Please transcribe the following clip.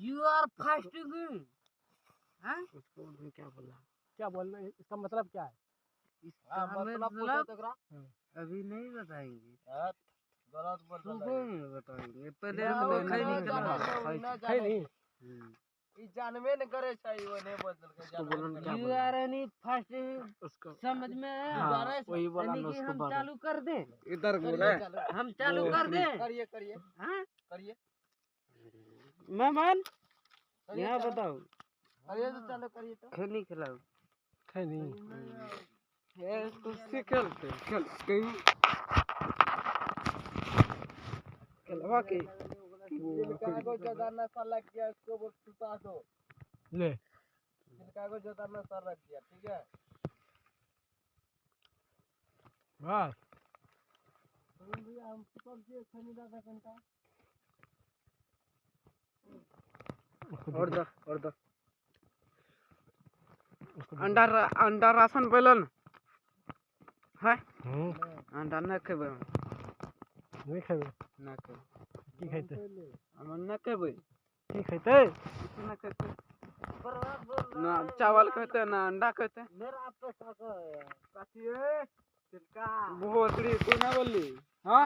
You are fasting. हाँ उसको क्या बोला? क्या बोलना है? इसका मतलब क्या है? इसका मतलब अभी नहीं बताएंगे, गलत बोल सुबह में बताएंगे। पहले ना, हम वो खैनी ना खिलाओ। जाने दो, ना है नहीं। ई जानबे न करे छै वो नहीं बदल के उसको बोलो ना क्या यू बोला? आर एनी फास्टिंग, उसको समझ में है? हाँ, वही बोला यानी ना कि उसको हम बोलो। चालू कर दें, इधर बोला हम चालू कर दें। करिए करिए हाँ करिए मेहमान यहाँ बताओ, करिए तो चलो करिए तो खैनी खिलाओ। है नहीं। ये कुर्सी खेलते खेल कहीं खिलवा के जिनका को ज्यादा नशा लग गया उसको वो छुपा दो। ले जिनका को ज्यादा नशा लग गया, ठीक है? बस भैया हम कब दिए खनी दादा घंटा और दो अंडा राशन बेलन है। अंडा न खेबे, नहीं खेबे। न खेबे, की खैते? हम न खेबे, की खैते? न खेते, ना चावल खेते ना अंडा खेते। मेरा पैसा का काटिए किसका भोसड़ी तू ना बोली। हाँ